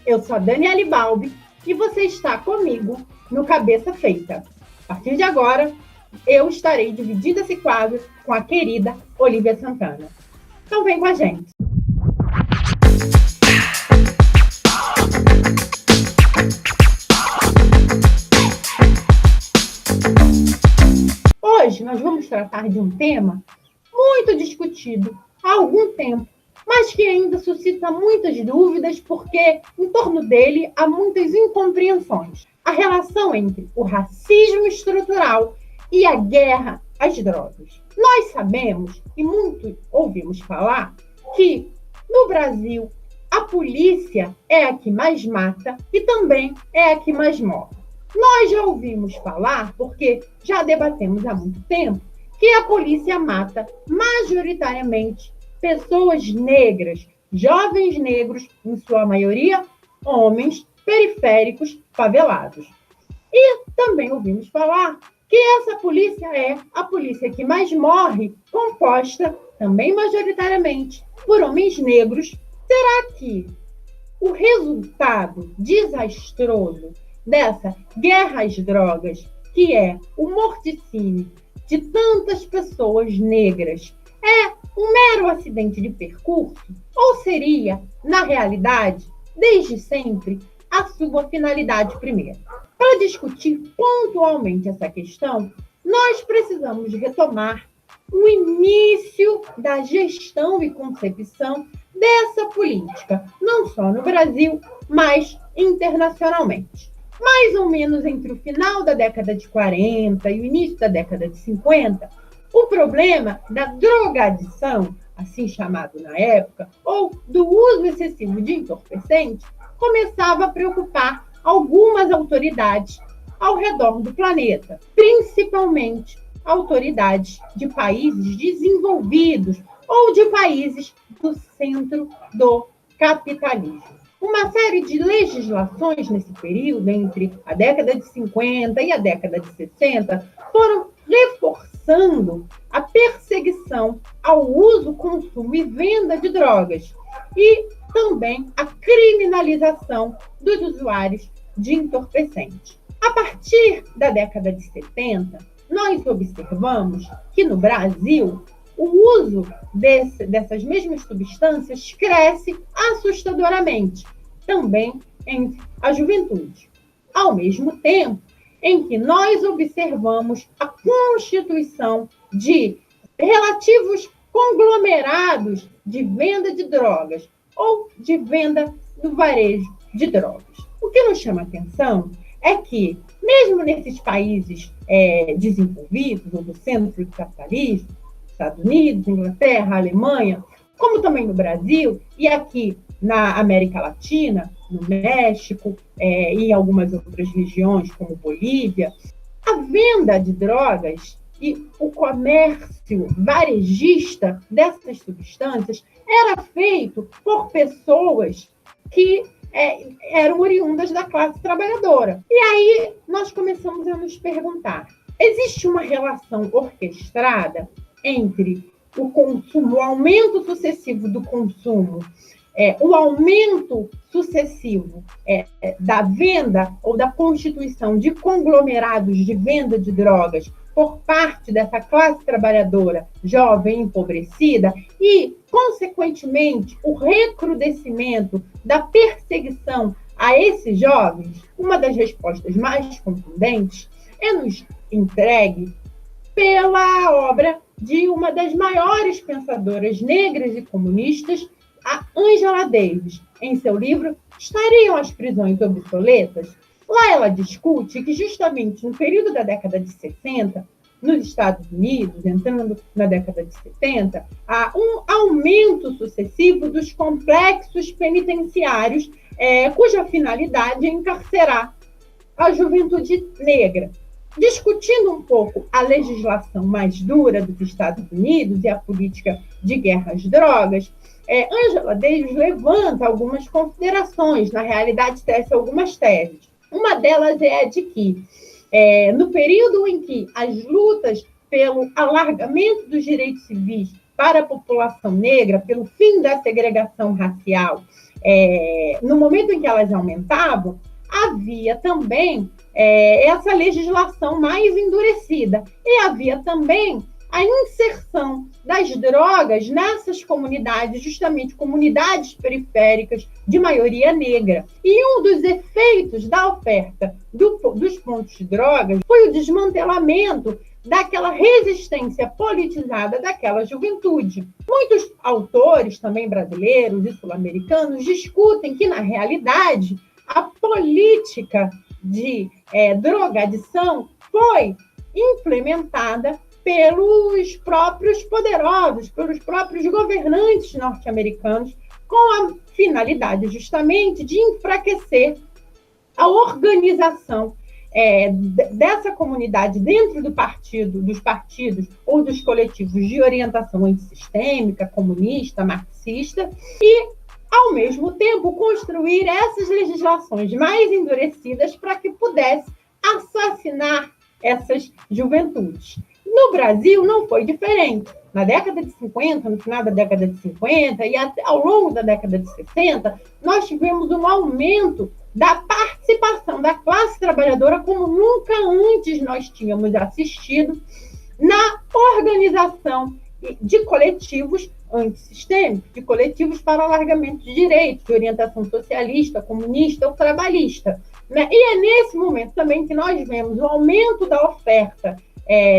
Eu sou a Daniele Balbi e você está comigo no Cabeça Feita. A partir de agora, eu estarei dividindo esse quadro com a querida Olivia Santana. Então vem com a gente. Hoje nós vamos tratar de um tema muito discutido há algum tempo, mas que ainda suscita muitas dúvidas porque em torno dele há muitas incompreensões. A relação entre o racismo estrutural e a guerra às drogas. Nós sabemos, e muito ouvimos falar, que no Brasil a polícia é a que mais mata e também é a que mais morre. Nós já ouvimos falar, porque já debatemos há muito tempo, que a polícia mata majoritariamente pessoas negras, jovens negros, em sua maioria, homens periféricos favelados. E também ouvimos falar que essa polícia é a polícia que mais morre, composta também majoritariamente por homens negros. Será que o resultado desastroso dessa guerra às drogas, que é o morticínio de tantas pessoas negras, é um mero acidente de percurso? Ou seria, na realidade, desde sempre, a sua finalidade primeira? Para discutir pontualmente essa questão, nós precisamos retomar o início da gestão e concepção dessa política, não só no Brasil, mas internacionalmente. Mais ou menos entre o final da década de 40 e o início da década de 50, o problema da drogadição, assim chamado na época, ou do uso excessivo de entorpecentes, começava a preocupar algumas autoridades ao redor do planeta, principalmente autoridades de países desenvolvidos ou de países do centro do capitalismo. Uma série de legislações nesse período, entre a década de 50 e a década de 60, foram reforçando a perseguição ao uso, consumo e venda de drogas e também a criminalização dos usuários de entorpecentes. A partir da década de 70, nós observamos que no Brasil o uso dessas mesmas substâncias cresce assustadoramente, também entre a juventude. Ao mesmo tempo em que nós observamos a constituição de relativos conglomerados de venda de drogas ou de venda do varejo de drogas. O que nos chama a atenção é que, mesmo nesses países desenvolvidos, ou do centro do capitalismo, Estados Unidos, Inglaterra, Alemanha, como também no Brasil e aqui na América Latina, no México e em algumas outras regiões, como Bolívia, a venda de drogas e o comércio varejista dessas substâncias era feito por pessoas que eram oriundas da classe trabalhadora. E aí nós começamos a nos perguntar, existe uma relação orquestrada entre o consumo, o aumento sucessivo do consumo, o aumento sucessivo da venda ou da constituição de conglomerados de venda de drogas por parte dessa classe trabalhadora jovem empobrecida e, consequentemente, o recrudescimento da perseguição a esses jovens? Uma das respostas mais contundentes é nos entregue pela obra de uma das maiores pensadoras negras e comunistas, a Angela Davis, em seu livro Estariam as Prisões Obsoletas? Lá ela discute que justamente no período da década de 60, nos Estados Unidos, entrando na década de 70, há um aumento sucessivo dos complexos penitenciários, cuja finalidade é encarcerar a juventude negra. Discutindo um pouco a legislação mais dura dos Estados Unidos e a política de guerra às drogas, Angela Davis levanta algumas considerações, na realidade tece algumas teses. Uma delas é a de que, no período em que as lutas pelo alargamento dos direitos civis para a população negra, pelo fim da segregação racial no momento em que elas aumentavam, havia também essa legislação mais endurecida. E havia também a inserção das drogas nessas comunidades, justamente comunidades periféricas de maioria negra. E um dos efeitos da oferta dos pontos de drogas foi o desmantelamento daquela resistência politizada daquela juventude. Muitos autores, também brasileiros e sul-americanos, discutem que, na realidade, a política de drogadição foi implementada pelos próprios poderosos, pelos próprios governantes norte-americanos, com a finalidade justamente de enfraquecer a organização dessa comunidade dentro dos partidos ou dos coletivos de orientação antissistêmica, comunista, marxista, e, ao mesmo tempo, construir essas legislações mais endurecidas para que pudesse assassinar essas juventudes. No Brasil não foi diferente. Na década de 50, no final da década de 50 e até ao longo da década de 60, nós tivemos um aumento da participação da classe trabalhadora como nunca antes nós tínhamos assistido na organização de coletivos antissistêmicos, de coletivos para alargamento de direitos, de orientação socialista, comunista ou trabalhista. E é nesse momento também que nós vemos o aumento da oferta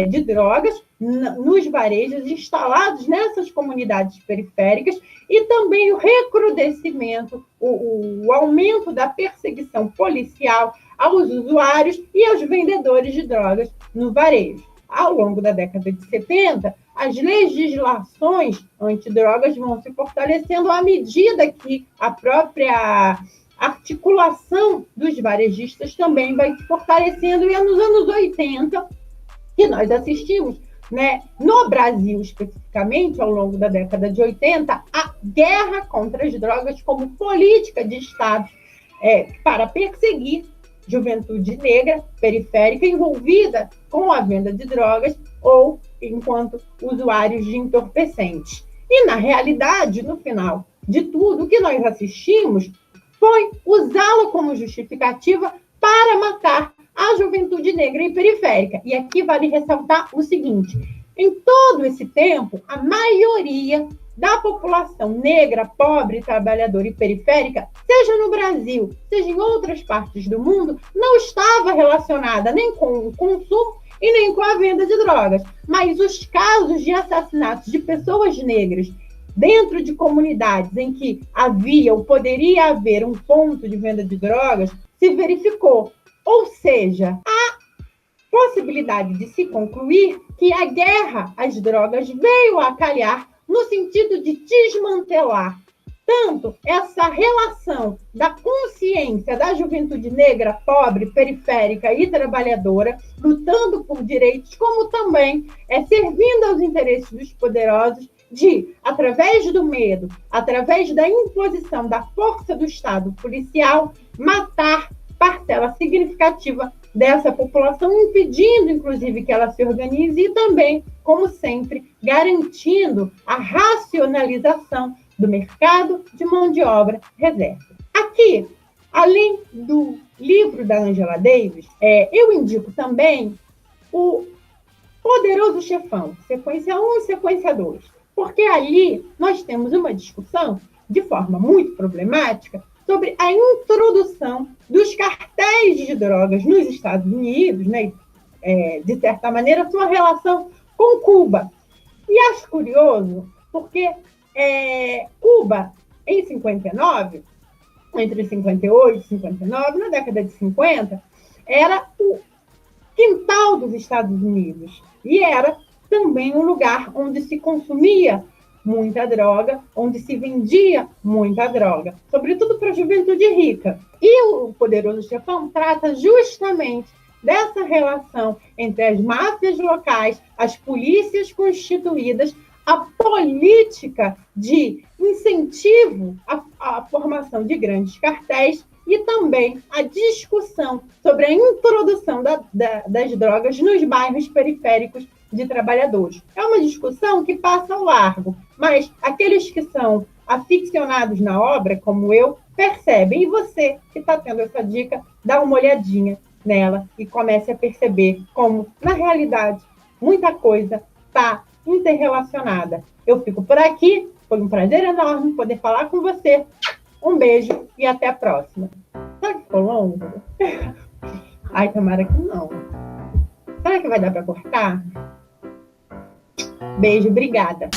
de drogas nos varejos instalados nessas comunidades periféricas e também o recrudescimento, o aumento da perseguição policial aos usuários e aos vendedores de drogas no varejo. Ao longo da década de 70, as legislações antidrogas vão se fortalecendo à medida que a própria articulação dos varejistas também vai se fortalecendo, e é nos anos 80 que nós assistimos, no Brasil especificamente, ao longo da década de 80, a guerra contra as drogas como política de Estado para perseguir juventude negra, periférica, envolvida com a venda de drogas ou enquanto usuários de entorpecentes. E, na realidade, no final de tudo, o que nós assistimos foi usá-la como justificativa para matar a juventude negra e periférica. E aqui vale ressaltar o seguinte: em todo esse tempo, a maioria da população negra, pobre, trabalhadora e periférica, seja no Brasil, seja em outras partes do mundo, não estava relacionada nem com o consumo e nem com a venda de drogas. Mas os casos de assassinatos de pessoas negras dentro de comunidades em que havia ou poderia haver um ponto de venda de drogas se verificou. Ou seja, há possibilidade de se concluir que a guerra às drogas veio a calhar no sentido de desmantelar tanto essa relação da consciência da juventude negra, pobre, periférica e trabalhadora, lutando por direitos, como também servindo aos interesses dos poderosos de, através do medo, através da imposição da força do Estado policial, matar parcela significativa dessa população, impedindo, inclusive, que ela se organize e também, como sempre, garantindo a racionalização do mercado de mão de obra reserva. Aqui, além do livro da Angela Davis, eu indico também o Poderoso Chefão, sequência 1 e sequência 2, porque ali nós temos uma discussão, de forma muito problemática, sobre a introdução dos cartéis de drogas nos Estados Unidos, de certa maneira, sua relação com Cuba. E acho curioso, porque Cuba, em 59, entre 58 e 59, na década de 50, era o quintal dos Estados Unidos e era também um lugar onde se consumia muita droga, onde se vendia muita droga, sobretudo para a juventude rica. E o Poderoso Chefão trata justamente dessa relação entre as máfias locais, as polícias constituídas, a política de incentivo à formação de grandes cartéis e também a discussão sobre a introdução das drogas nos bairros periféricos de trabalhadores. É uma discussão que passa ao largo, mas aqueles que são aficionados na obra, como eu, percebem. E você, que está tendo essa dica, dá uma olhadinha nela e comece a perceber como, na realidade, muita coisa está interrelacionada. Eu fico por aqui. Foi um prazer enorme poder falar com você. Um beijo e até a próxima. Será que ficou longo? Ai, tomara que não. Será que vai dar para cortar? Beijo, obrigada.